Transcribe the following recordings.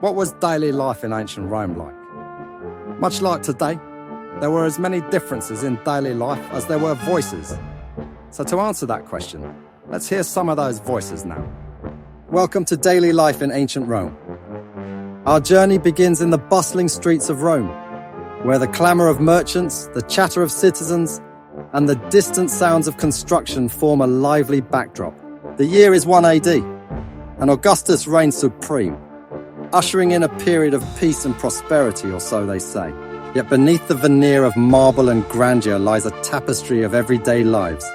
What was daily life in ancient Rome like? Much like today, there were as many differences in daily life as there were voices. So to answer that question, let's hear some of those voices now. Welcome to Daily Life in Ancient Rome. Our journey begins in the bustling streets of Rome, where the clamour of merchants, the chatter of citizens, and the distant sounds of construction form a lively backdrop. The year is 1 AD, and Augustus reigns supreme, ushering in a period of peace and prosperity, or so they say. Yet beneath the veneer of marble and grandeur lies a tapestry of everyday lives,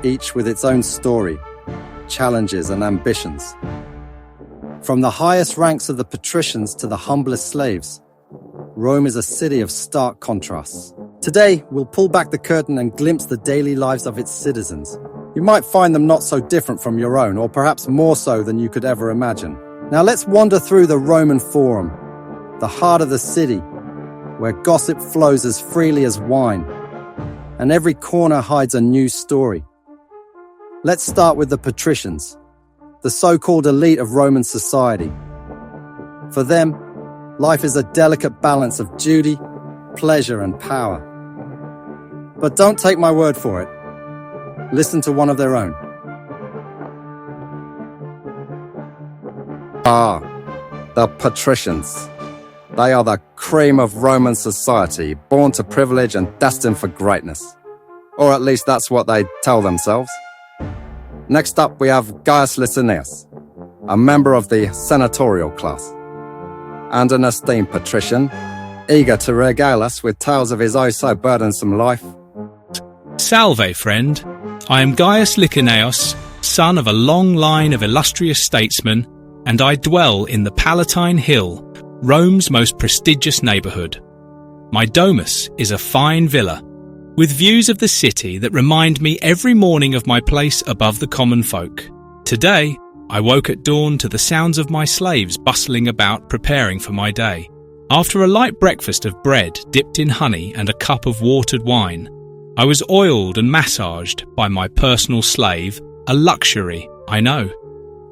each with its own story, challenges and ambitions. From the highest ranks of the patricians to the humblest slaves, Rome is a city of stark contrasts. Today, we'll pull back the curtain and glimpse the daily lives of its citizens. You might find them not so different from your own, or perhaps more so than you could ever imagine. Now let's wander through the Roman Forum, the heart of the city, where gossip flows as freely as wine, and every corner hides a new story. Let's start with the Patricians, the so-called elite of Roman society. For them, life is a delicate balance of duty, pleasure, and power. But don't take my word for it. Listen to one of their own. The Patricians. They are the cream of Roman society, born to privilege and destined for greatness. Or at least that's what they tell themselves. Next up, we have Gaius Licinius, a member of the senatorial class, and an esteemed patrician, eager to regale us with tales of his oh-so-burdensome life. Salve, friend. I am Gaius Licinius, son of a long line of illustrious statesmen, and I dwell in the Palatine Hill, Rome's most prestigious neighbourhood. My domus is a fine villa, with views of the city that remind me every morning of my place above the common folk. Today, I woke at dawn to the sounds of my slaves bustling about preparing for my day. After a light breakfast of bread dipped in honey and a cup of watered wine, I was oiled and massaged by my personal slave, a luxury, I know.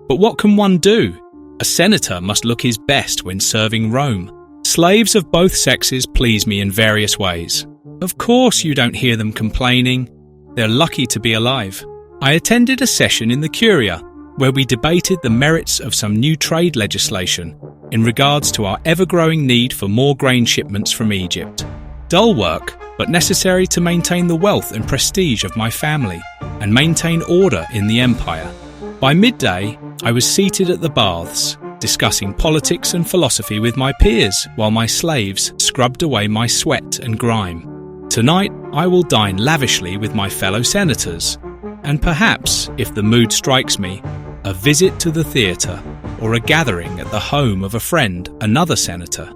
But what can one do? A senator must look his best when serving Rome. Slaves of both sexes please me in various ways. Of course you don't hear them complaining. They're lucky to be alive. I attended a session in the Curia, where we debated the merits of some new trade legislation in regards to our ever-growing need for more grain shipments from Egypt. Dull work, but necessary to maintain the wealth and prestige of my family and maintain order in the empire. By midday, I was seated at the baths, discussing politics and philosophy with my peers while my slaves scrubbed away my sweat and grime. Tonight, I will dine lavishly with my fellow senators, and perhaps, if the mood strikes me, a visit to the theatre or a gathering at the home of a friend, another senator.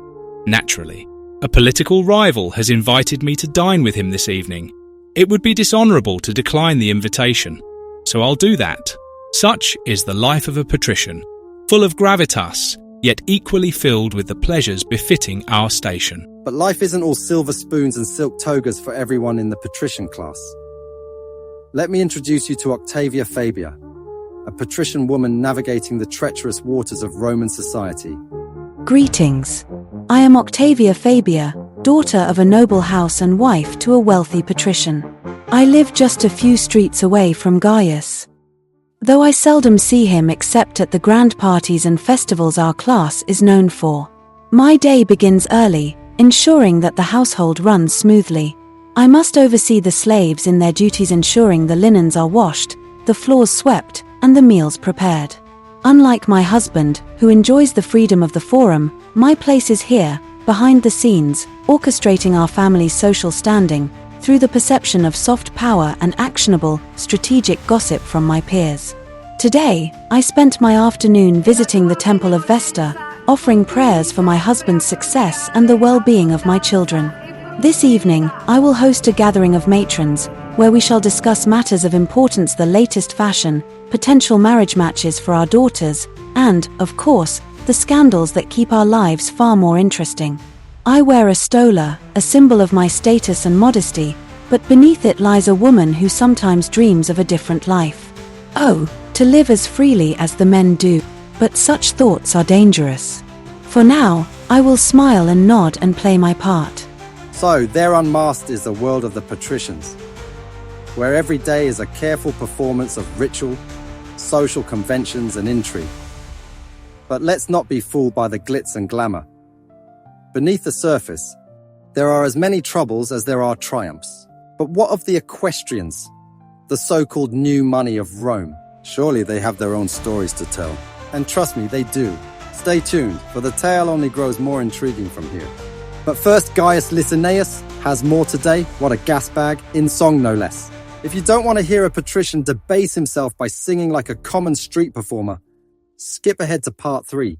Naturally, a political rival has invited me to dine with him this evening. It would be dishonourable to decline the invitation, so I'll do that. Such is the life of a patrician, full of gravitas, yet equally filled with the pleasures befitting our station. But life isn't all silver spoons and silk togas for everyone in the patrician class. Let me introduce you to Octavia Fabia, a patrician woman navigating the treacherous waters of Roman society. Greetings. I am Octavia Fabia, daughter of a noble house and wife to a wealthy patrician. I live just a few streets away from Gaius. Though I seldom see him except at the grand parties and festivals our class is known for. My day begins early, ensuring that the household runs smoothly. I must oversee the slaves in their duties, ensuring the linens are washed, the floors swept, and the meals prepared. Unlike my husband, who enjoys the freedom of the forum, my place is here, behind the scenes, orchestrating our family's social standing, through the perception of soft power and actionable, strategic gossip from my peers. Today, I spent my afternoon visiting the Temple of Vesta, offering prayers for my husband's success and the well-being of my children. This evening, I will host a gathering of matrons, where we shall discuss matters of importance: the latest fashion, potential marriage matches for our daughters, and, of course, the scandals that keep our lives far more interesting. I wear a stola, a symbol of my status and modesty, but beneath it lies a woman who sometimes dreams of a different life. Oh, to live as freely as the men do. But such thoughts are dangerous. For now, I will smile and nod and play my part. So, there unmasked is the world of the patricians, where every day is a careful performance of ritual, social conventions and intrigue. But let's not be fooled by the glitz and glamour. Beneath the surface, there are as many troubles as there are triumphs. But what of the Equestrians, the so-called new money of Rome? Surely they have their own stories to tell. And trust me, they do. Stay tuned, for the tale only grows more intriguing from here. But first, Gaius Licinius has more today. What a gas bag, in song no less. If you don't want to hear a patrician debase himself by singing like a common street performer, skip ahead to part 3.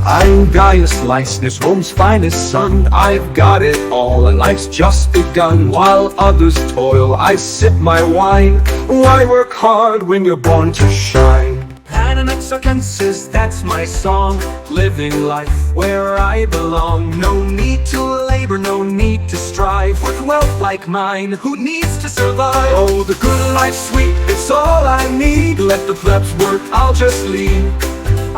I'm Gaius Licinius, Rome's finest son. I've got it all, and life's just begun. While others toil, I sip my wine. Why work hard when you're born to shine? Patricians, that's my song. Living life where I belong. No need to labor, no need to strive. With wealth like mine, who needs to survive? Oh, the good life's sweet, it's all I need. Let the plebs work, I'll just lead.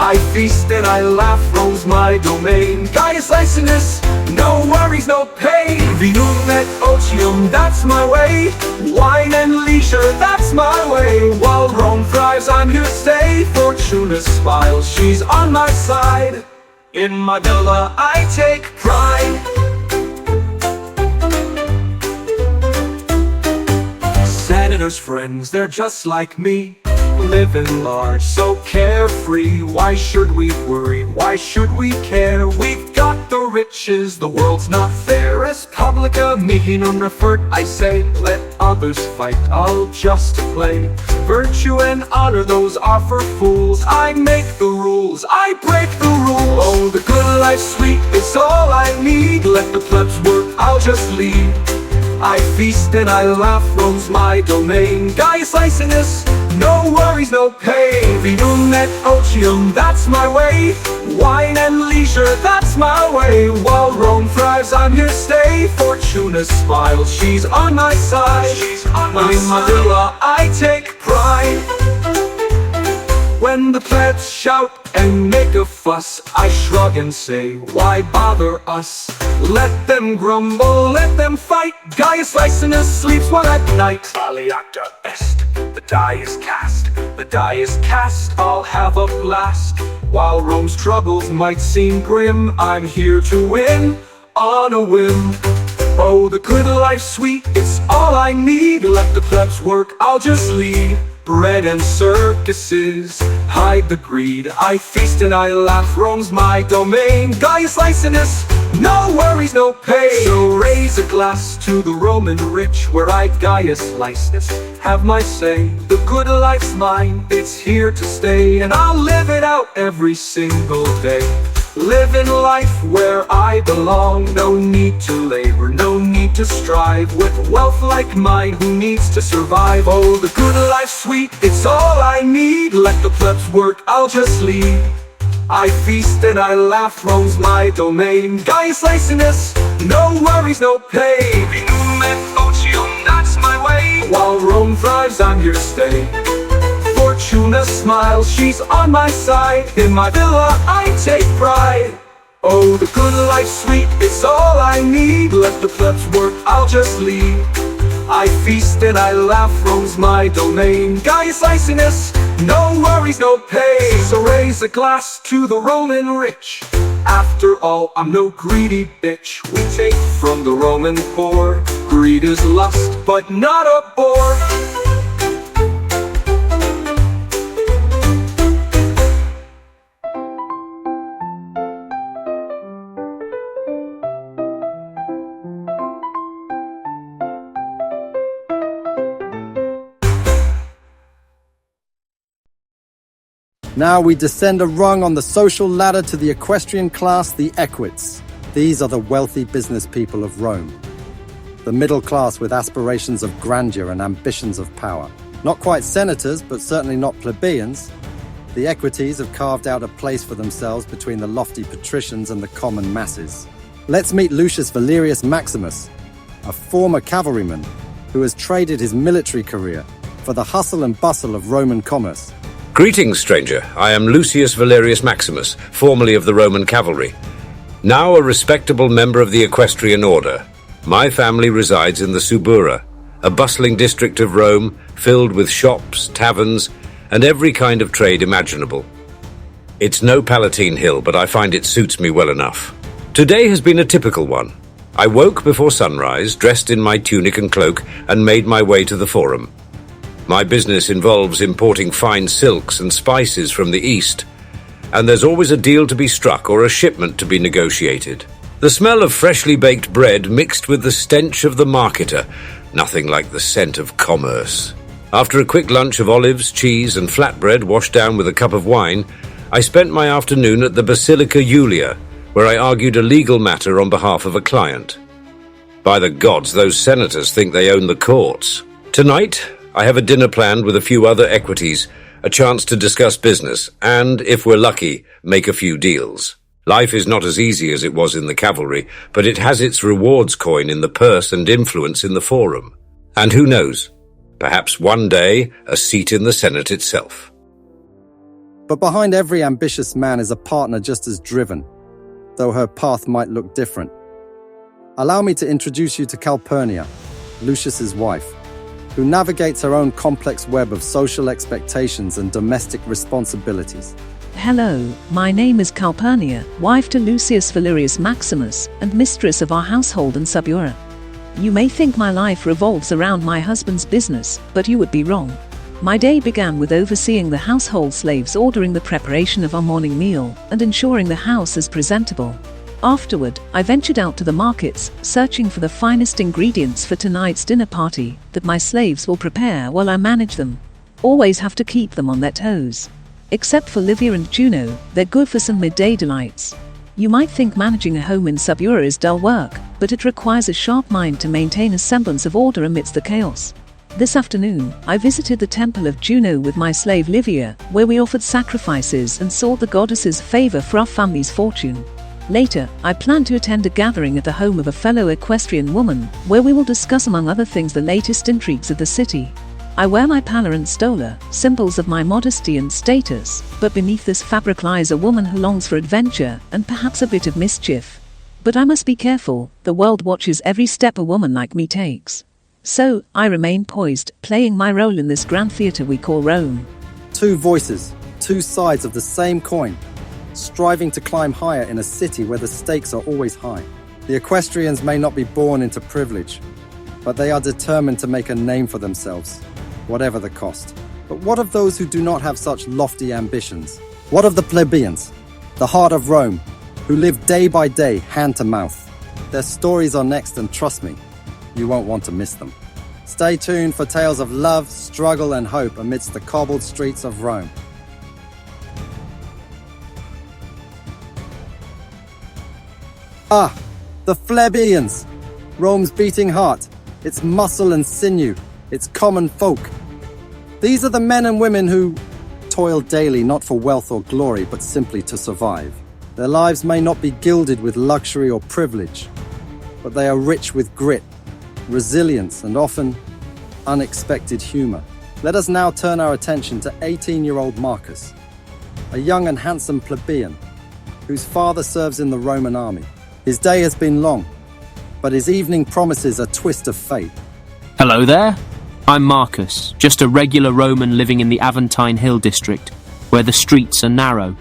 I feast and I laugh, Rome's my domain. Gaius Licinius, no worries, no pain. Vinum et otium, that's my way. Wine and leisure, that's my way. While Rome thrives, I'm here to stay. Fortuna smiles, she's on my side. In my villa, I take pride. Senators' friends, they're just like me. Living large, so carefree. Why should we worry? Why should we care? We've got the riches, the world's not fair. Res publica mihi non refert, I say. Let others fight, I'll just play. Virtue and honor, those are for fools. I make the rules, I break the rules. Oh, the good life's sweet, it's all I need. Let the plebs work, I'll just lead. I feast and I laugh, Rome's my domain. Gaius Licinius, no worries, no pain. Vinum et otium, that's my way. Wine and leisure, that's my way. While Rome thrives, I'm here to stay. Fortuna smiles, she's on my side. In my villa, I take pride. When the plebs shout and make a fuss, I shrug and say, why bother us? Let them grumble, let them fight. Gaius Licinius sleeps one at night. Gladiator est, the die is cast. The die is cast, I'll have a blast. While Rome's troubles might seem grim, I'm here to win on a whim. Oh, the good life's sweet, it's all I need. Let the plebs work, I'll just lead. Bread and circuses, hide the greed. I feast and I laugh, Rome's my domain. Gaius Licinius, no worries, no pain. So raise a glass to the Roman rich, where I, Gaius Licinius, have my say. The good life's mine, it's here to stay, and I'll live it out every single day. Living life where I belong. No need to labor, no need to strive. With wealth like mine, who needs to survive? Oh, the good life's sweet, it's all I need. Let the plebs work, I'll just lead. I feast and I laugh, Rome's my domain. Gaius Licinius, no worries, no pain. Vinum et otium, that's my way. While Rome thrives, I'm here to stay. Fortuna smiles, she's on my side. In my villa, I take pride. Oh, the good life's sweet, it's all I need. Let the plebs work, I'll just lead. I feast and I laugh, Rome's my domain. Gaius Licinius, no worries, no pain. So raise a glass to the Roman rich. After all, I'm no greedy bitch. We take from the Roman poor. Greed is lust, but not a bore. Now we descend a rung on the social ladder to the equestrian class, the equites. These are the wealthy business people of Rome. The middle class with aspirations of grandeur and ambitions of power. Not quite senators, but certainly not plebeians. The equites have carved out a place for themselves between the lofty patricians and the common masses. Let's meet Lucius Valerius Maximus, a former cavalryman who has traded his military career for the hustle and bustle of Roman commerce. Greetings, stranger. I am Lucius Valerius Maximus, formerly of the Roman cavalry. Now a respectable member of the Equestrian order. My family resides in the spqr, a bustling district of Rome filled with shops, taverns, and every kind of trade imaginable. It's no Palatine Hill, but I find it suits me well enough. Today has been a typical one. I woke before sunrise, dressed in my tunic and cloak, and made my way to the Forum. My business involves importing fine silks and spices from the East, and there's always a deal to be struck or a shipment to be negotiated. The smell of freshly baked bread mixed with the stench of the marketer, nothing like the scent of commerce. After a quick lunch of olives, cheese, and flatbread washed down with a cup of wine, I spent my afternoon at the Basilica Julia, where I argued a legal matter on behalf of a client. By the gods, those senators think they own the courts. Tonight, I have a dinner planned with a few other equities, a chance to discuss business, and, if we're lucky, make a few deals. Life is not as easy as it was in the cavalry, but it has its rewards coin in the purse and influence in the Forum. And who knows, perhaps one day a seat in the Senate itself. But behind every ambitious man is a partner just as driven, though her path might look different. Allow me to introduce you to Calpurnia, Lucius's wife, who navigates her own complex web of social expectations and domestic responsibilities. Hello, my name is Calpurnia, wife to Lucius Valerius Maximus, and mistress of our household in spqr. You may think my life revolves around my husband's business, but you would be wrong. My day began with overseeing the household slaves ordering the preparation of our morning meal and ensuring the house is presentable. Afterward, I ventured out to the markets, searching for the finest ingredients for tonight's dinner party that my slaves will prepare while I manage them. Always have to keep them on their toes. Except for Livia and Juno, they're good for some midday delights. You might think managing a home in spqr is dull work, but it requires a sharp mind to maintain a semblance of order amidst the chaos. This afternoon, I visited the temple of Juno with my slave Livia, where we offered sacrifices and sought the goddess's favor for our family's fortune. Later, I plan to attend a gathering at the home of a fellow equestrian woman, where we will discuss among other things the latest intrigues of the city. I wear my palla and stola, symbols of my modesty and status, but beneath this fabric lies a woman who longs for adventure and perhaps a bit of mischief. But I must be careful, the world watches every step a woman like me takes. So, I remain poised, playing my role in this grand theatre we call Rome. Two voices, two sides of the same coin, striving to climb higher in a city where the stakes are always high. The Equestrians may not be born into privilege, but they are determined to make a name for themselves, whatever the cost. But what of those who do not have such lofty ambitions? What of the plebeians, the heart of Rome, who live day by day, hand to mouth? Their stories are next, and trust me, you won't want to miss them. Stay tuned for tales of love, struggle, and hope amidst the cobbled streets of Rome. Ah, the plebeians, Rome's beating heart, its muscle and sinew, its common folk. These are the men and women who toil daily not for wealth or glory, but simply to survive. Their lives may not be gilded with luxury or privilege, but they are rich with grit, resilience, and often unexpected humor. Let us now turn our attention to 18-year-old Marcus, a young and handsome plebeian whose father serves in the Roman army. His day has been long, but his evening promises a twist of fate. Hello there. I'm Marcus, just a regular Roman living in the Aventine Hill district, where the streets are narrow,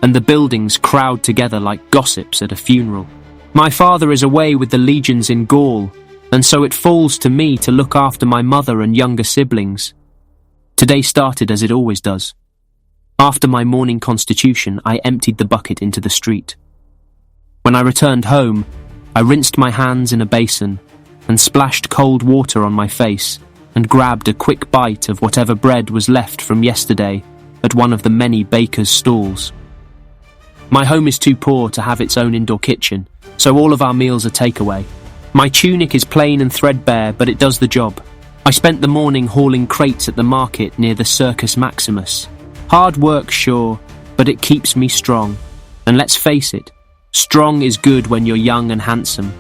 and the buildings crowd together like gossips at a funeral. My father is away with the legions in Gaul, and so it falls to me to look after my mother and younger siblings. Today started as it always does. After my morning constitution, I emptied the bucket into the street. When I returned home, I rinsed my hands in a basin and splashed cold water on my face and grabbed a quick bite of whatever bread was left from yesterday at one of the many baker's stalls. My home is too poor to have its own indoor kitchen, so all of our meals are takeaway. My tunic is plain and threadbare, but it does the job. I spent the morning hauling crates at the market near the Circus Maximus. Hard work, sure, but it keeps me strong. And let's face it, strong is good when you're young and handsome.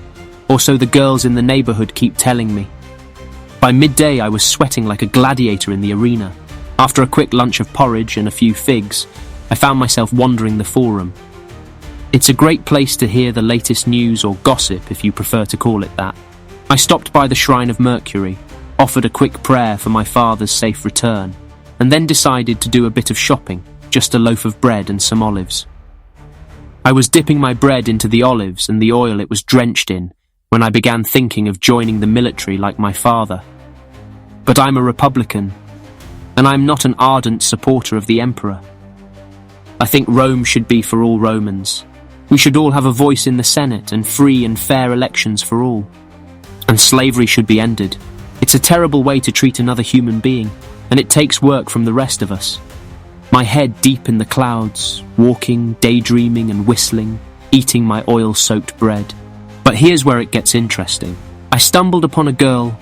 or so the girls in the neighborhood keep telling me. By midday, I was sweating like a gladiator in the arena. After a quick lunch of porridge and a few figs, I found myself wandering the forum. It's a great place to hear the latest news or gossip, if you prefer to call it that. I stopped by the Shrine of Mercury, offered a quick prayer for my father's safe return, and then decided to do a bit of shopping, just a loaf of bread and some olives. I was dipping my bread into the olives and the oil it was drenched in when I began thinking of joining the military like my father. But I'm a Republican, and I'm not an ardent supporter of the Emperor. I think Rome should be for all Romans. We should all have a voice in the Senate and free and fair elections for all. And slavery should be ended. It's a terrible way to treat another human being, and it takes work from the rest of us. My head deep in the clouds, walking, daydreaming and whistling, eating my oil-soaked bread. But here's where it gets interesting. I stumbled upon a girl,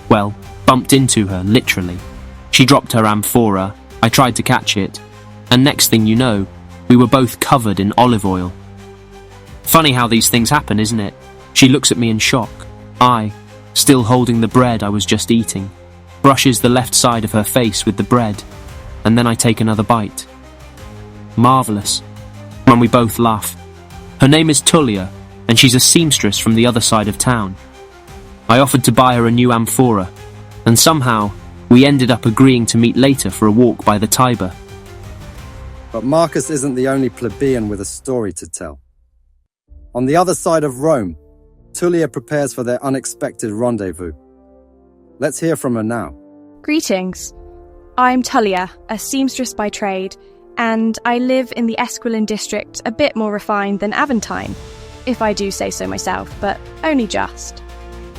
bumped into her, literally. She dropped her amphora, I tried to catch it, and next thing you know, we were both covered in olive oil. Funny how these things happen, isn't it? She looks at me in shock. I, still holding the bread I was just eating, brushes the left side of her face with the bread, and then I take another bite. Marvellous. When we both laugh. Her name is Tullia, and she's a seamstress from the other side of town. I offered to buy her a new amphora, and somehow we ended up agreeing to meet later for a walk by the Tiber. But Marcus isn't the only plebeian with a story to tell. On the other side of Rome, Tullia prepares for their unexpected rendezvous. Let's hear from her now. Greetings. I'm Tullia, a seamstress by trade, and I live in the Esquilin district, a bit more refined than Aventine, if I do say so myself, but only just.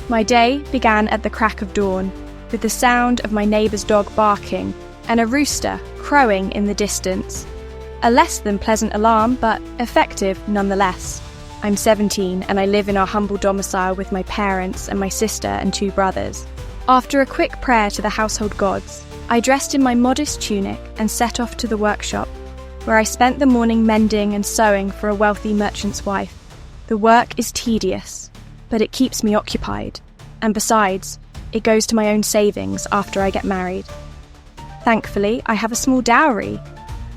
My day began at the crack of dawn, with the sound of my neighbour's dog barking and a rooster crowing in the distance. A less than pleasant alarm, but effective nonetheless. I'm 17 and I live in our humble domicile with my parents and my sister and 2 brothers. After a quick prayer to the household gods, I dressed in my modest tunic and set off to the workshop, where I spent the morning mending and sewing for a wealthy merchant's wife. The work is tedious, but it keeps me occupied, and besides, it goes to my own savings after I get married. Thankfully, I have a small dowry,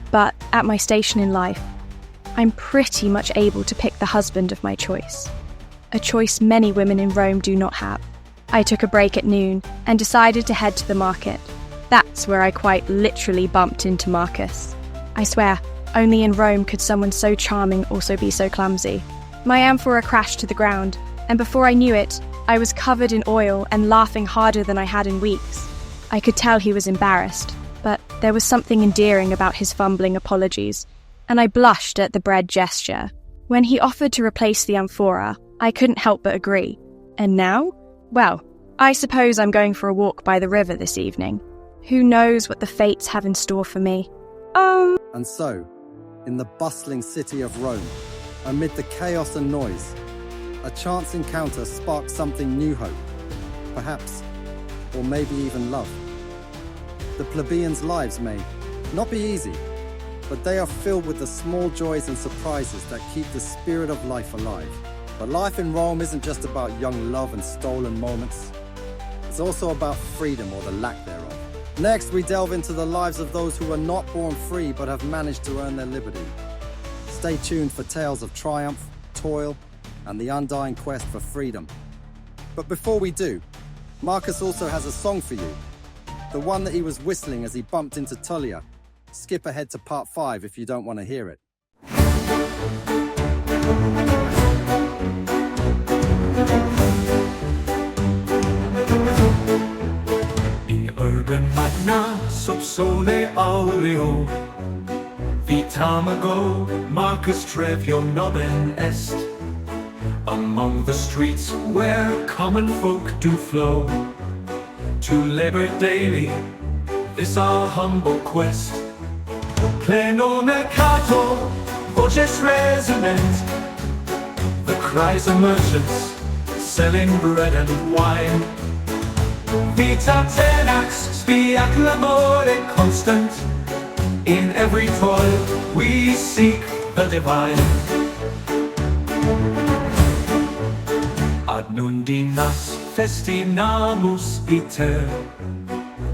but at my station in life, I'm pretty much able to pick the husband of my choice, a choice many women in Rome do not have. I took a break at noon and decided to head to the market. That's where I quite literally bumped into Marcus. I swear, only in Rome could someone so charming also be so clumsy. My amphora crashed to the ground, and before I knew it, I was covered in oil and laughing harder than I had in weeks. I could tell he was embarrassed, but there was something endearing about his fumbling apologies, and I blushed at the bread gesture. When he offered to replace the amphora, I couldn't help but agree. And now? Well, I suppose I'm going for a walk by the river this evening. Who knows what the fates have in store for me? And so, in the bustling city of Rome, amid the chaos and noise, a chance encounter sparks something new hope, perhaps, or maybe even love. The plebeians' lives may not be easy, but they are filled with the small joys and surprises that keep the spirit of life alive. But life in Rome isn't just about young love and stolen moments. It's also about freedom or the lack thereof. Next, we delve into the lives of those who are not born free but have managed to earn their liberty. Stay tuned for tales of triumph, toil, and the undying quest for freedom. But before we do, Marcus also has a song for you. The one that he was whistling as he bumped into Tullia. Skip ahead to part 5 if you don't want to hear it. Urban magna sub sole aureo Vitamago Marcus Trevio nobis est Among the streets where common folk do flow To labor daily, this our humble quest Pleno mercato, voces resonant The cries of merchants selling bread and wine Vita tenax, spiat l'amore constant In every toil we seek the divine Ad Ad nundinas festinamus iter.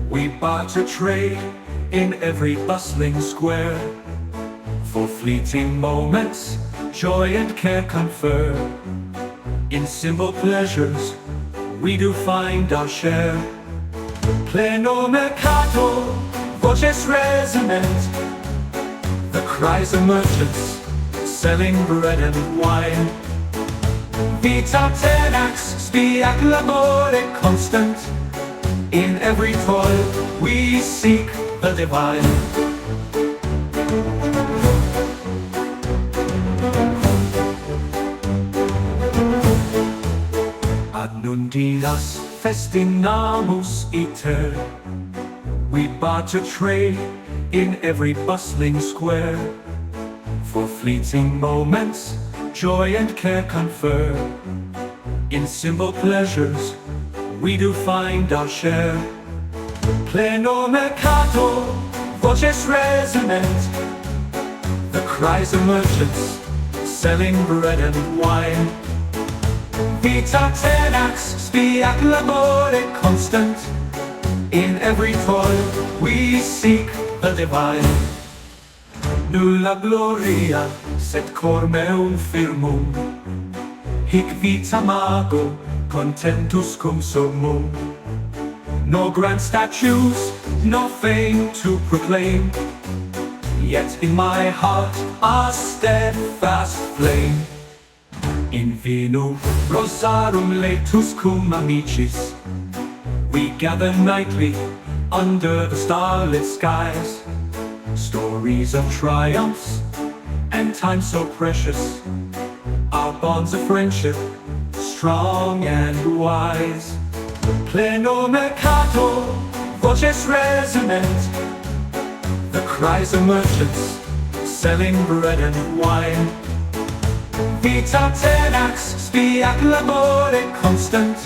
We barter trade in every bustling square. For fleeting moments, joy and care confer. In simple pleasures, we do find our share. Pleno mercato, voces resonant. The cries of merchants, selling bread and wine. Vita tenax, spiac labore constant. In every toil, we seek the divine. Ad nundinas festinamus iter. We barter trade in every bustling square. For fleeting moments, joy and care confer. In simple pleasures, we do find our share. Pleno mercato, voces resonant. The cries of merchants, selling bread and wine. Vita tenax, spiac labore constant. In every toil, we seek the divine. Nulla gloria, sed cor meum firmum. Hic vita mago, contentus cum sumum. No grand statues, no fame to proclaim, yet in my heart a steadfast flame. In vino rosarum laetus cum amicis. We gather nightly under the starlit skies. Stories of triumphs and time so precious. Our bonds of friendship, strong and wise. Pleno mercato, voces resonant. The cries of merchants, selling bread and wine. Vita tenax, spiac labore constant.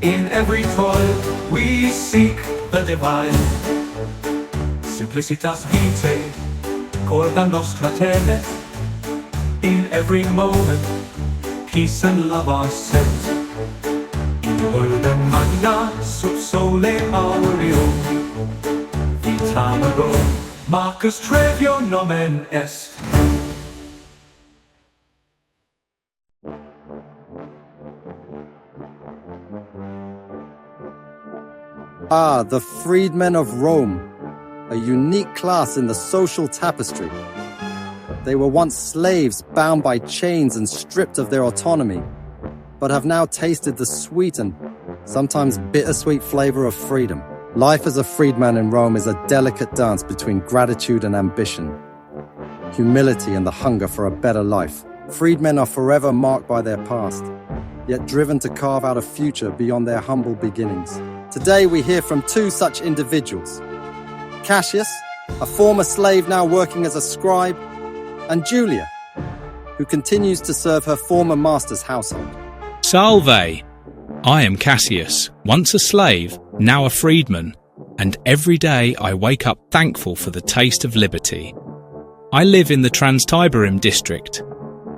In every toil, we seek the divine. Simplicitas vitae, corda nostra tenet. In every moment, peace and love are set. In order magna, sub sole aureum. Vitamero, Marcus Trevio nomen est. Ah, the freedmen of Rome, a unique class in the social tapestry. They were once slaves bound by chains and stripped of their autonomy, but have now tasted the sweet and sometimes bittersweet flavor of freedom. Life as a freedman in Rome is a delicate dance between gratitude and ambition, humility and the hunger for a better life. Freedmen are forever marked by their past, yet driven to carve out a future beyond their humble beginnings. Today we hear from two such individuals. Cassius, a former slave now working as a scribe, and Julia, who continues to serve her former master's household. Salve! I am Cassius, once a slave, now a freedman, and every day I wake up thankful for the taste of liberty. I live in the Trans-Tiberim district.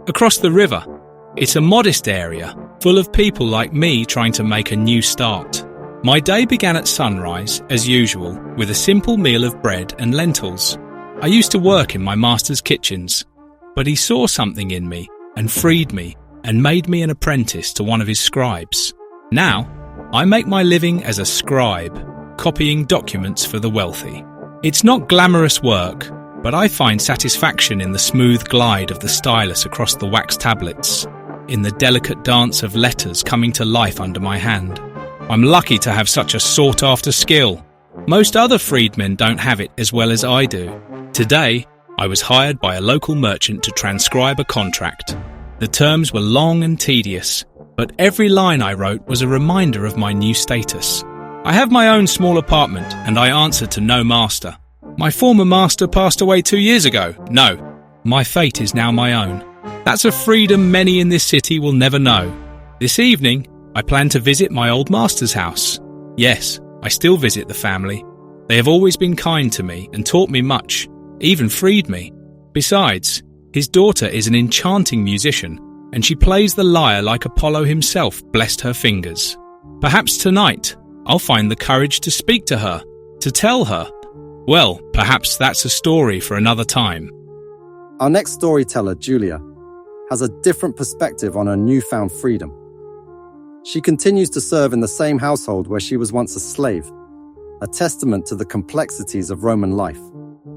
Across the river, it's a modest area, full of people like me trying to make a new start. My day began at sunrise, as usual, with a simple meal of bread and lentils. I used to work in my master's kitchens, but he saw something in me and freed me and made me an apprentice to one of his scribes. Now, I make my living as a scribe, copying documents for the wealthy. It's not glamorous work, but I find satisfaction in the smooth glide of the stylus across the wax tablets, in the delicate dance of letters coming to life under my hand. I'm lucky to have such a sought-after skill. Most other freedmen don't have it as well as I do. Today, I was hired by a local merchant to transcribe a contract. The terms were long and tedious, but every line I wrote was a reminder of my new status. I have my own small apartment and I answer to no master. My former master passed away 2 years ago. No, my fate is now my own. That's a freedom many in this city will never know. This evening, I plan to visit my old master's house. Yes, I still visit the family. They have always been kind to me and taught me much, even freed me. Besides, his daughter is an enchanting musician, and she plays the lyre like Apollo himself blessed her fingers. Perhaps tonight I'll find the courage to speak to her, to tell her. Well, perhaps that's a story for another time. Our next storyteller, Julia, has a different perspective on her newfound freedom. She continues to serve in the same household where she was once a slave, a testament to the complexities of Roman life.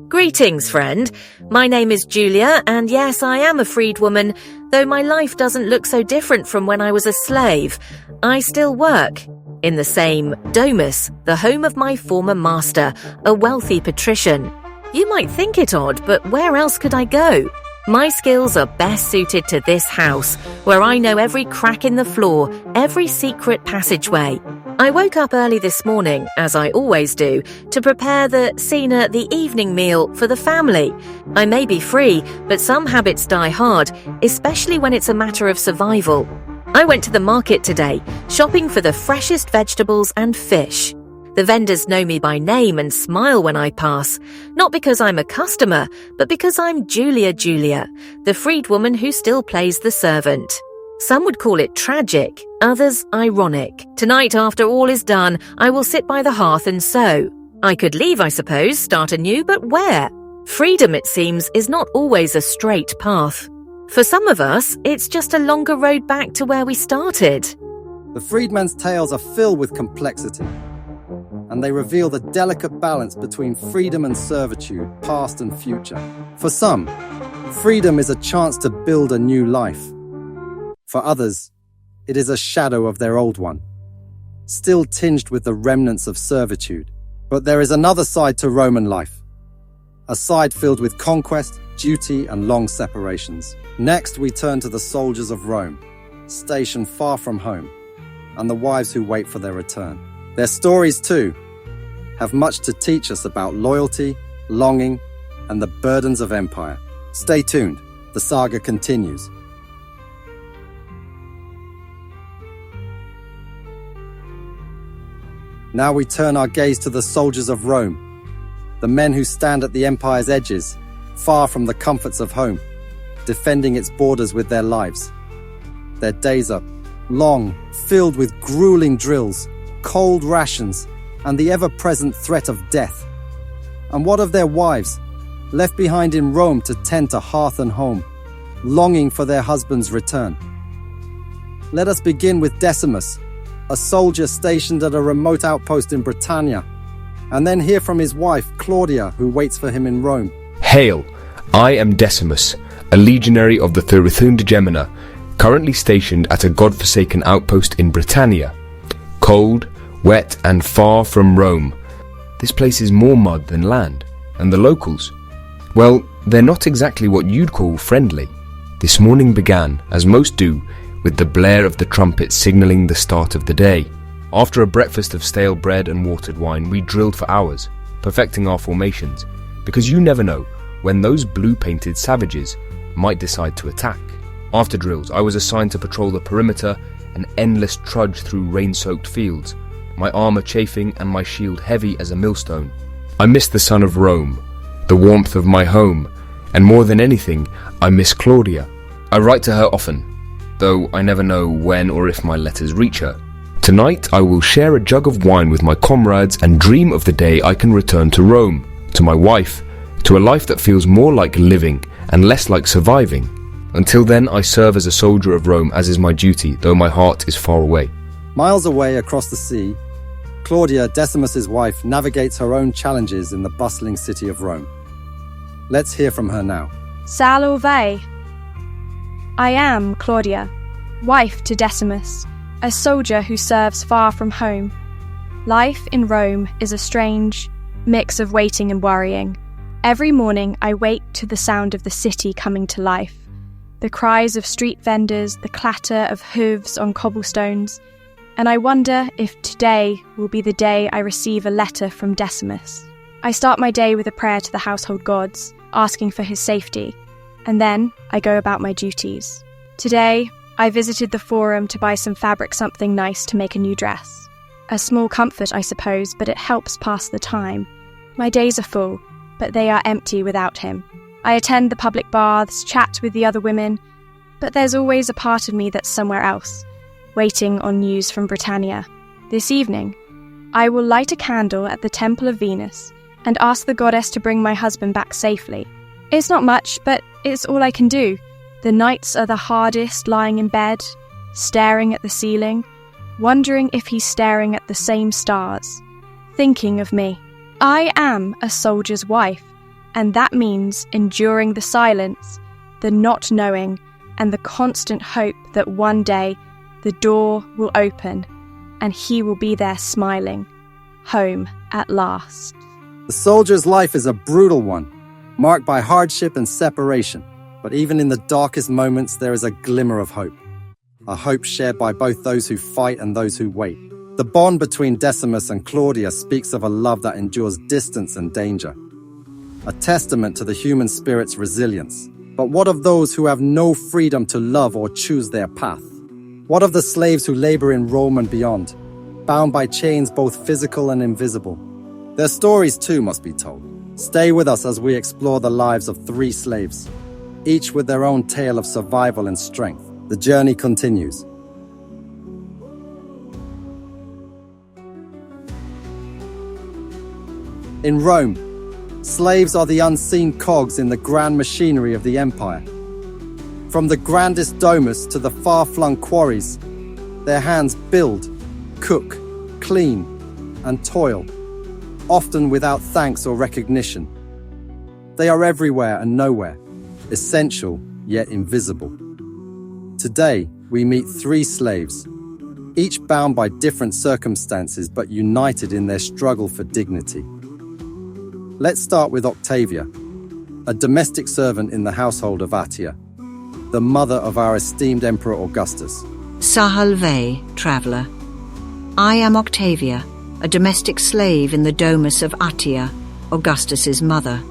Greetings, friend. My name is Julia, and yes, I am a freedwoman, though my life doesn't look so different from when I was a slave. I still work in the same domus, the home of my former master, a wealthy patrician. You might think it odd, but where else could I go? My skills are best suited to this house, where I know every crack in the floor, every secret passageway. I woke up early this morning, as I always do, to prepare the evening meal for the family. I may be free, but some habits die hard, especially when it's a matter of survival. I went to the market today, shopping for the freshest vegetables and fish. The vendors know me by name and smile when I pass, not because I'm a customer, but because I'm Julia, the freedwoman who still plays the servant. Some would call it tragic, others ironic. Tonight, after all is done, I will sit by the hearth and sew. I could leave, I suppose, start anew, but where? Freedom, it seems, is not always a straight path. For some of us, it's just a longer road back to where we started. The freedmen's tales are filled with complexity, and they reveal the delicate balance between freedom and servitude, past and future. For some, freedom is a chance to build a new life. For others, it is a shadow of their old one, still tinged with the remnants of servitude. But there is another side to Roman life, a side filled with conquest, duty, and long separations. Next, we turn to the soldiers of Rome, stationed far from home, and the wives who wait for their return. Their stories, too, have much to teach us about loyalty, longing, and the burdens of empire. Stay tuned, the saga continues. Now we turn our gaze to the soldiers of Rome, the men who stand at the empire's edges, far from the comforts of home, defending its borders with their lives. Their days are long, filled with grueling drills, cold rations, and the ever-present threat of death. And what of their wives, left behind in Rome to tend to hearth and home, longing for their husband's return? Let us begin with Decimus, a soldier stationed at a remote outpost in Britannia, and then hear from his wife, Claudia, who waits for him in Rome. Hail! I am Decimus, a legionary of the Thurithunda Gemina, currently stationed at a god-forsaken outpost in Britannia. Cold, wet, and far from Rome. This place is more mud than land, and the locals, well, they're not exactly what you'd call friendly. This morning began, as most do, with the blare of the trumpet signalling the start of the day. After a breakfast of stale bread and watered wine, we drilled for hours, perfecting our formations, because you never know when those blue-painted savages might decide to attack. After drills, I was assigned to patrol the perimeter, an endless trudge through rain-soaked fields, my armor chafing and my shield heavy as a millstone. I miss the sun of Rome, the warmth of my home, and more than anything, I miss Claudia. I write to her often, though I never know when or if my letters reach her. Tonight I will share a jug of wine with my comrades and dream of the day I can return to Rome, to my wife, to a life that feels more like living and less like surviving. Until then, I serve as a soldier of Rome, as is my duty, though my heart is far away. Miles away across the sea, Claudia, Decimus's wife, navigates her own challenges in the bustling city of Rome. Let's hear from her now. Salve! I am Claudia, wife to Decimus, a soldier who serves far from home. Life in Rome is a strange mix of waiting and worrying. Every morning I wake to the sound of the city coming to life. The cries of street vendors, the clatter of hooves on cobblestones, and I wonder if today will be the day I receive a letter from Decimus. I start my day with a prayer to the household gods, asking for his safety, and then I go about my duties. Today, I visited the forum to buy some fabric, something nice to make a new dress. A small comfort, I suppose, but it helps pass the time. My days are full, but they are empty without him. I attend the public baths, chat with the other women, But there's always a part of me that's somewhere else, waiting on news from Britannia. This evening, I will light a candle at the Temple of Venus and ask the goddess to bring my husband back safely. It's not much, but it's all I can do. The nights are the hardest lying in bed, staring at the ceiling, wondering if he's staring at the same stars, thinking of me. I am a soldier's wife, and that means enduring the silence, the not knowing, and the constant hope that one day the door will open and he will be there smiling, home at last. The soldier's life is a brutal one, marked by hardship and separation. But even in the darkest moments, there is a glimmer of hope. A hope shared by both those who fight and those who wait. The bond between Decimus and Claudia speaks of a love that endures distance and danger. A testament to the human spirit's resilience. But what of those who have no freedom to love or choose their path? What of the slaves who labor in Rome and beyond, bound by chains both physical and invisible? Their stories too must be told. Stay with us as we explore the lives of 3 slaves, each with their own tale of survival and strength. The journey continues. In Rome, slaves are the unseen cogs in the grand machinery of the empire. From the grandest domus to the far-flung quarries, their hands build, cook, clean, and toil, often without thanks or recognition. They are everywhere and nowhere, essential yet invisible. Today, we meet 3 slaves, each bound by different circumstances but united in their struggle for dignity. Let's start with Octavia, a domestic servant in the household of Attia, the mother of our esteemed Emperor Augustus. Salve, traveller. I am Octavia, a domestic slave in the domus of Attia, Augustus's mother.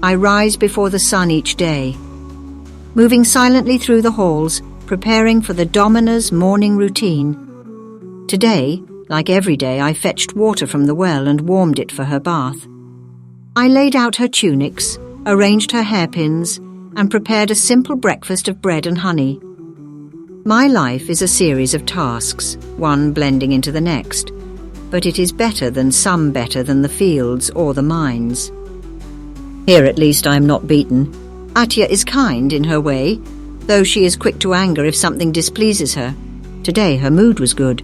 I rise before the sun each day, moving silently through the halls, preparing for the domina's morning routine. Today, like every day, I fetched water from the well and warmed it for her bath. I laid out her tunics, arranged her hairpins, and prepared a simple breakfast of bread and honey. My life is a series of tasks, one blending into the next, but it is better than the fields or the mines. Here at least I am not beaten. Attia is kind in her way, though she is quick to anger if something displeases her. Today her mood was good.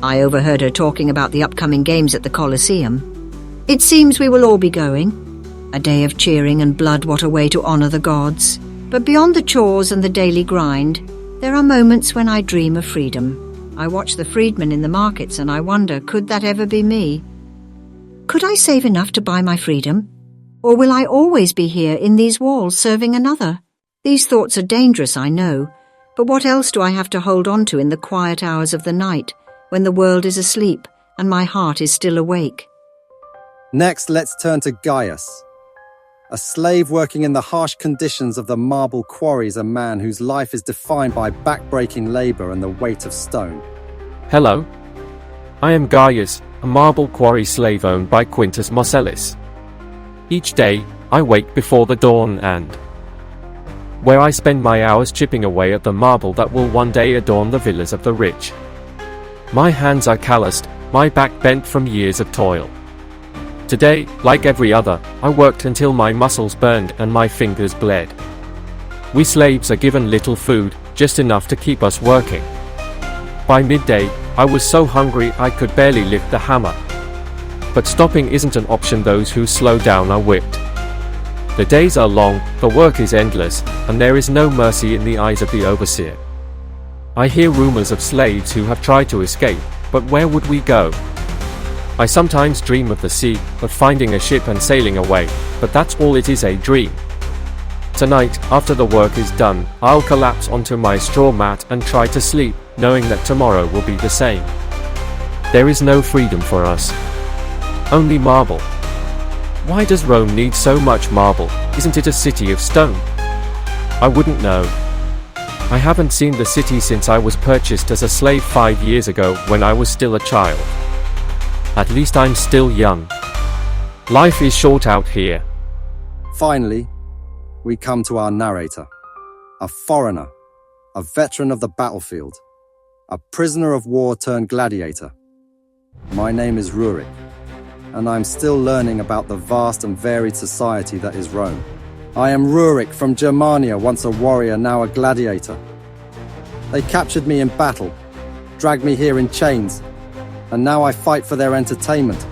I overheard her talking about the upcoming games at the Colosseum. It seems we will all be going. A day of cheering and blood, what a way to honour the gods. But beyond the chores and the daily grind, there are moments when I dream of freedom. I watch the freedmen in the markets and I wonder, could that ever be me? Could I save enough to buy my freedom? Or will I always be here in these walls serving another? These thoughts are dangerous, I know, but what else do I have to hold on to in the quiet hours of the night, when the world is asleep and my heart is still awake? Next, let's turn to Gaius, a slave working in the harsh conditions of the marble quarries, a man whose life is defined by back-breaking labour and the weight of stone. Hello. I am Gaius, a marble quarry slave owned by Quintus Marcellus. Each day, I wake before the dawn and where I spend my hours chipping away at the marble that will one day adorn the villas of the rich. My hands are calloused, my back bent from years of toil. Today, like every other, I worked until my muscles burned and my fingers bled. We slaves are given little food, just enough to keep us working. By midday, I was so hungry I could barely lift the hammer. But stopping isn't an option. Those who slow down are whipped. The days are long, the work is endless, and there is no mercy in the eyes of the overseer. I hear rumors of slaves who have tried to escape, but where would we go? I sometimes dream of the sea, of finding a ship and sailing away, but that's all it is, a dream. Tonight, after the work is done, I'll collapse onto my straw mat and try to sleep, knowing that tomorrow will be the same. There is no freedom for us. Only marble. Why does Rome need so much marble? Isn't it a city of stone? I wouldn't know. I haven't seen the city since I was purchased as a slave 5 years ago when I was still a child. At least I'm still young. Life is short out here. Finally, we come to our narrator, a foreigner a veteran of the battlefield, a prisoner of war turned gladiator. My name is Rurik, and I'm still learning about the vast and varied society that is Rome. I am Rurik from Germania, once a warrior, now a gladiator. They captured me in battle, dragged me here in chains, and now I fight for their entertainment.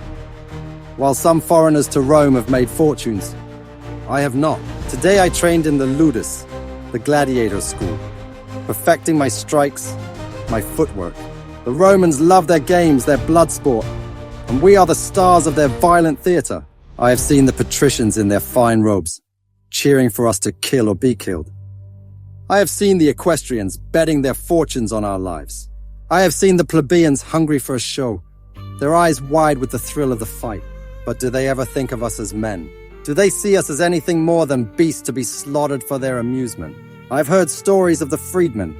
While some foreigners to Rome have made fortunes, I have not. Today I trained in the ludus, the gladiator school, perfecting my strikes, my footwork. The Romans love their games, their blood sport, and we are the stars of their violent theatre. I have seen the patricians in their fine robes, cheering for us to kill or be killed. I have seen the equestrians betting their fortunes on our lives. I have seen the plebeians hungry for a show, their eyes wide with the thrill of the fight. But do they ever think of us as men? Do they see us as anything more than beasts to be slaughtered for their amusement? I've heard stories of the freedmen,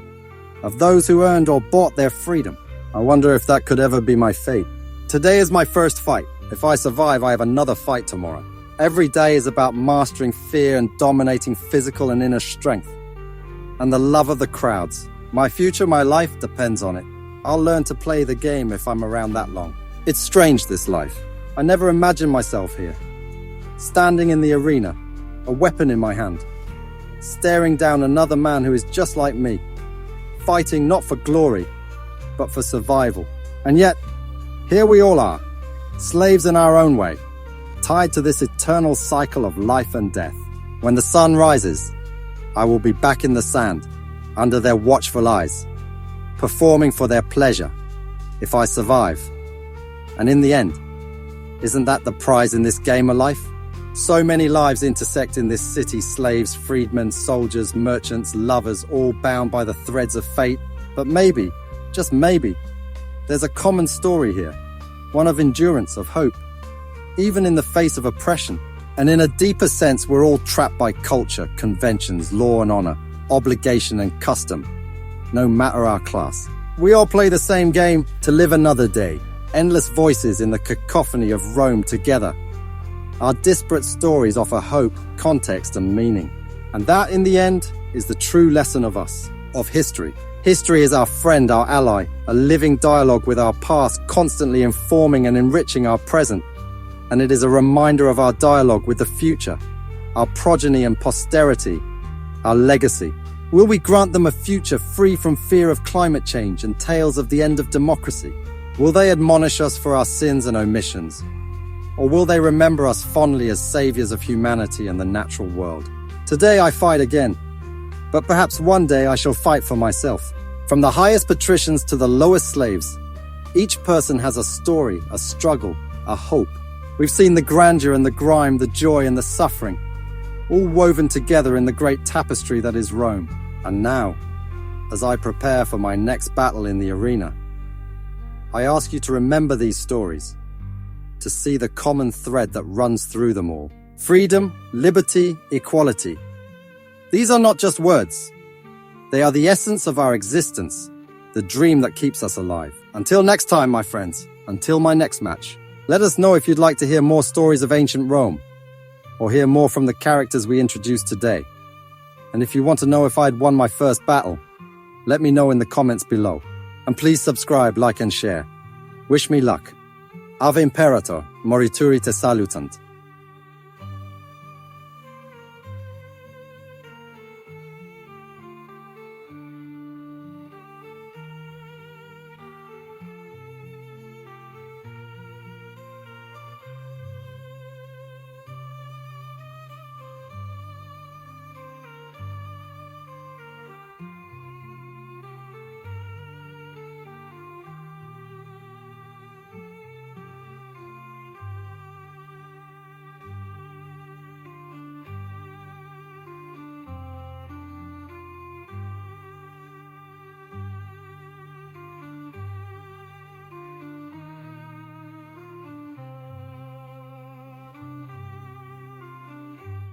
of those who earned or bought their freedom. I wonder if that could ever be my fate. Today is my first fight. If I survive, I have another fight tomorrow. Every day is about mastering fear and dominating physical and inner strength. And the love of the crowds. My future, my life depends on it. I'll learn to play the game if I'm around that long. It's strange, this life. I never imagined myself here. Standing in the arena, a weapon in my hand, staring down another man who is just like me, fighting not for glory, but for survival. And yet, here we all are, slaves in our own way, tied to this eternal cycle of life and death. When the sun rises, I will be back in the sand, under their watchful eyes, performing for their pleasure, if I survive. And in the end, isn't that the prize in this game of life? So many lives intersect in this city, slaves, freedmen, soldiers, merchants, lovers, all bound by the threads of fate. But maybe, just maybe, there's a common story here, one of endurance, of hope, even in the face of oppression. And in a deeper sense, we're all trapped by culture, conventions, law and honor, obligation and custom, no matter our class. We all play the same game, to live another day. Endless voices in the cacophony of Rome together. Our disparate stories offer hope, context and meaning. And that, in the end, is the true lesson of us, of history. History is our friend, our ally, a living dialogue with our past, constantly informing and enriching our present. And it is a reminder of our dialogue with the future, our progeny and posterity, our legacy. Will we grant them a future free from fear of climate change and tales of the end of democracy? Will they admonish us for our sins and omissions? Or will they remember us fondly as saviors of humanity and the natural world? Today I fight again, but perhaps one day I shall fight for myself. From the highest patricians to the lowest slaves, each person has a story, a struggle, a hope. We've seen the grandeur and the grime, the joy and the suffering, all woven together in the great tapestry that is Rome. And now, as I prepare for my next battle in the arena, I ask you to remember these stories, to see the common thread that runs through them all. Freedom, liberty, equality. These are not just words. They are the essence of our existence, the dream that keeps us alive. Until next time, my friends, until my next match, let us know if you'd like to hear more stories of ancient Rome, or hear more from the characters we introduced today. And if you want to know if I'd won my first battle, let me know in the comments below. And please subscribe, like and share. Wish me luck. Ave Imperator, morituri te salutant.